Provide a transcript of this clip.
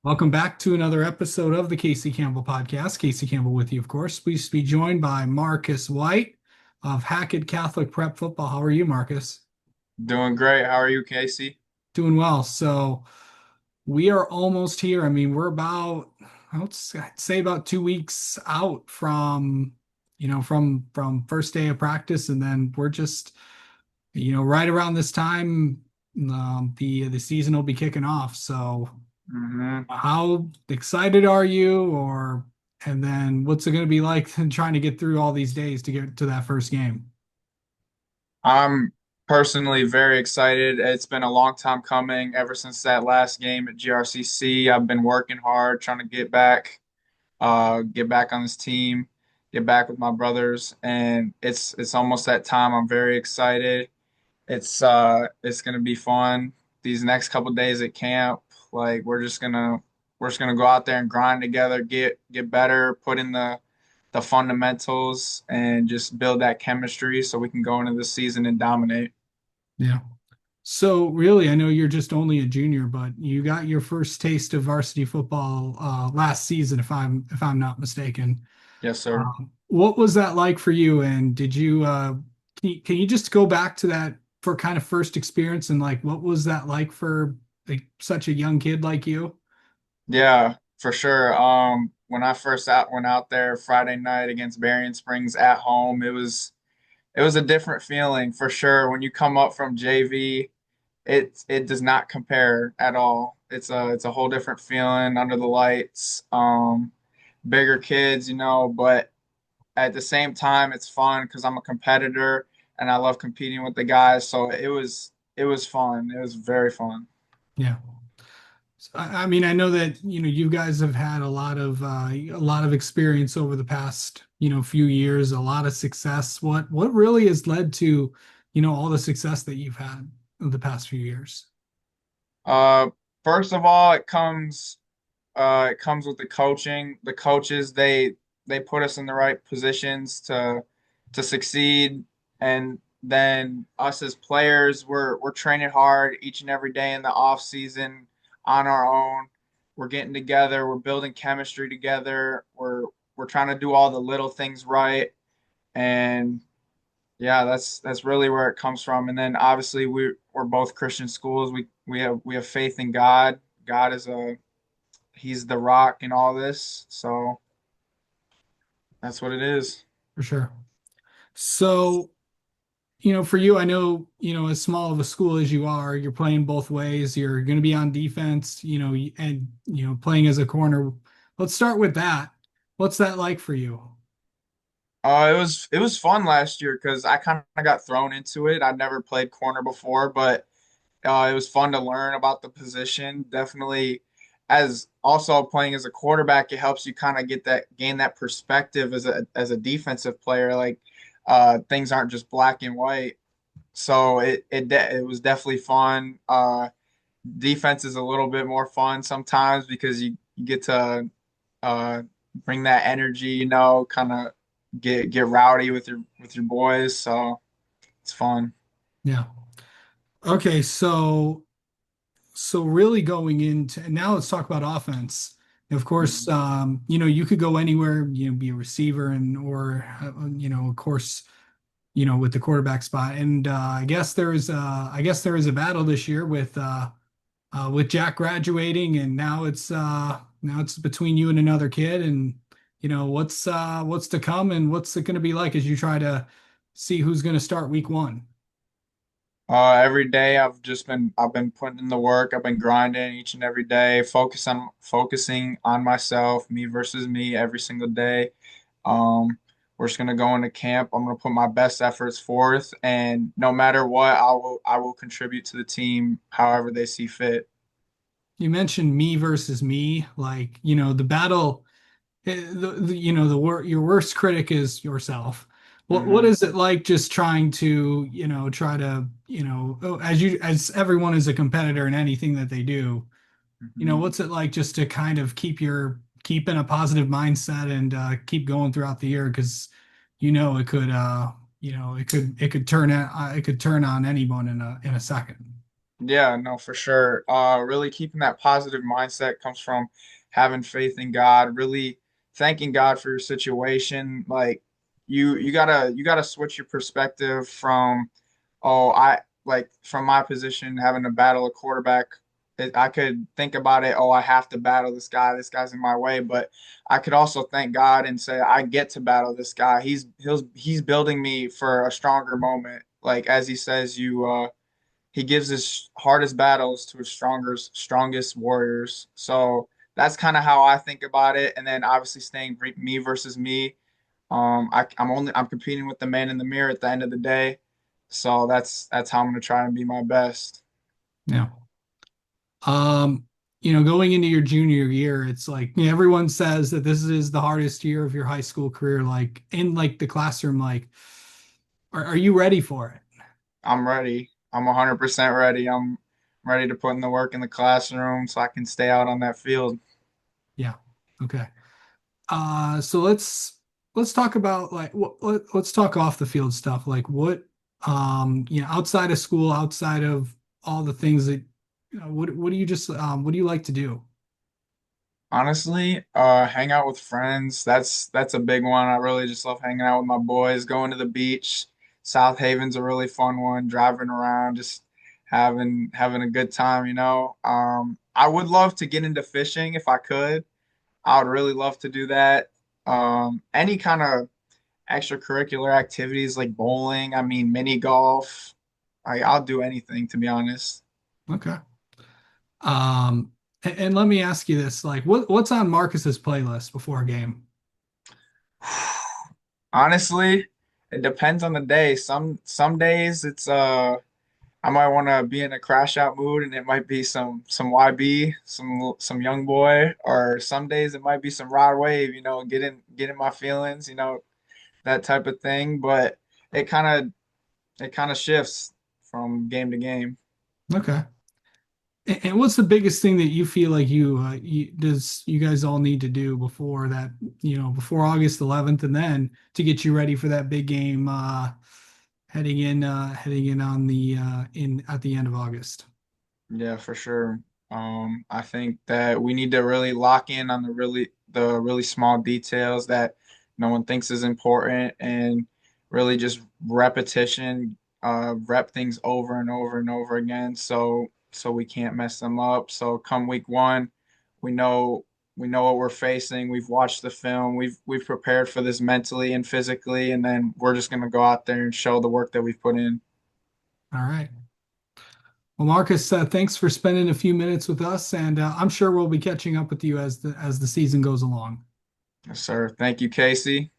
Welcome back to another episode of the Casey Campbell podcast. Casey Campbell with you, of course. Pleased to be joined by Marcus Whyte of Hackett Catholic Prep Football. How are you, Marcus? Doing great. How are you, Casey? Doing well. So we are almost here. I mean, we're about, I'd say about 2 weeks out from, from first day of practice, and then we're just, right around this time, the season will be kicking off. So hmm how excited are you, and then what's it going to be like trying to get through all these days to get to that first game? I'm personally very excited. It's been a long time coming ever since that last game at GRCC. I've been working hard trying to get back on this team, get back with my brothers, and it's almost that time. I'm very excited. It's gonna be fun. These next couple days at camp, like we're just gonna go out there and grind together, get better, put in the fundamentals, and just build that chemistry so we can go into the season and dominate. Yeah. So really, I know you're just only a junior, but you got your first taste of varsity football last season, if I'm not mistaken. Yes, sir. What was that like for you? And did you can you just go back to that for kind of first experience, and like what was that like for like such a young kid like you? Yeah, for sure. When I first went out there Friday night against Berrien Springs at home, it was a different feeling for sure. When you come up from JV, it does not compare at all. It's a whole different feeling under the lights. Bigger kids, but at the same time, it's fun because I'm a competitor and I love competing with the guys. So it was fun. It was very fun. Yeah. So, I mean, I know that, you guys have had a lot of experience over the past, few years, a lot of success. What really has led to, all the success that you've had in the past few years? Uh, First of all, it comes with the coaching. The coaches, they put us in the right positions to succeed, and then us as players, we're training hard each and every day in the off season on our own. We're getting together, we're building chemistry together. We're trying to do all the little things right, and yeah, that's really where it comes from. And then obviously we're both Christian schools. We have faith in God. God is a He's the rock in all this. So that's what it is. For sure. So, for you, I know, as small of a school as you are, you're playing both ways. You're going to be on defense, and, playing as a corner. Let's start with that. What's that like for you? It was fun last year because I kind of got thrown into it. I'd never played corner before, but it was fun to learn about the position. Definitely, as also playing as a quarterback, it helps you kind of gain that perspective as a defensive player. Like things aren't just black and white. So it was definitely fun. Defense is a little bit more fun sometimes because you get to uh, bring that energy, kind of get rowdy with your boys. So it's fun. Yeah. Okay, so really going into, and now let's talk about offense. Of course, Mhm. you could go anywhere, be a receiver or of course, with the quarterback spot. And I guess there is a battle this year with Jack graduating, and now it's between you and another kid, and what's to come, and what's it going to be like as you try to see who's going to start week one. Every day I've been putting in the work. I've been grinding each and every day, focusing on myself, me versus me every single day. Um, we're just gonna go into camp. I'm gonna put my best efforts forth, and no matter what, I will contribute to the team however they see fit. You mentioned me versus me, like, the battle, your worst critic is yourself. What hmm is it like just trying to, as everyone is a competitor in anything that they do, hmm what's it like just to kind of keep in a positive mindset and keep going throughout the year? Because it could it could turn on anyone in a second. Yeah, no, for sure. Really keeping that positive mindset comes from having faith in God, really thanking God for your situation. Like you gotta switch your perspective from, oh, I like from my position having to battle a quarterback. I could think about it, oh, I have to battle this guy. This guy's in my way, but I could also thank God and say I get to battle this guy. He's building me for a stronger moment. Like as he says, he gives his hardest battles to his strongest warriors. So that's kind of how I think about it. And then obviously staying me versus me. I'm competing with the man in the mirror at the end of the day. So that's how I'm gonna try and be my best. Yeah. Um, going into your junior year, it's like everyone says that this is the hardest year of your high school career, like in like the classroom, like are you ready for it? I'm ready. I'm 100% ready. I'm ready to put in the work in the classroom so I can stay out on that field. Yeah. Okay. So let's talk about like let's talk off the field stuff. Like what outside of school, outside of all the things that what do you just what do you like to do? Honestly, hang out with friends. That's a big one. I really just love hanging out with my boys, going to the beach. South Haven's a really fun one, driving around, just having a good time, you know. I would love to get into fishing if I could. I would really love to do that. Any kind of extracurricular activities like bowling, I mean, mini golf. I'll do anything to be honest. Okay. And let me ask you this, like what's on Marcus's playlist before a game? Honestly, it depends on the day. Some days I might want to be in a crash out mood and it might be some YB, some young boy, or some days it might be some Rod Wave, you know, get in my feelings, you know, that type of thing. But it kind it kind of shifts from game to game. Okay. And what's the biggest thing that you feel like you guys all need to do before that, before August 11th and then to get you ready for that big game heading in on the in at the end of August? Yeah, for sure. I think that we need to really lock in on the really small details that no one thinks is important and really just repetition, rep things over and over and over again so we can't mess them up. So come week one, we know we know what we're facing. We've watched the film, we've prepared for this mentally and physically, and then we're just gonna go out there and show the work that we've put in. All right. Well, Marcus, thanks for spending a few minutes with us, and I'm sure we'll be catching up with you as the season goes along. Yes, sir. Thank you, Casey.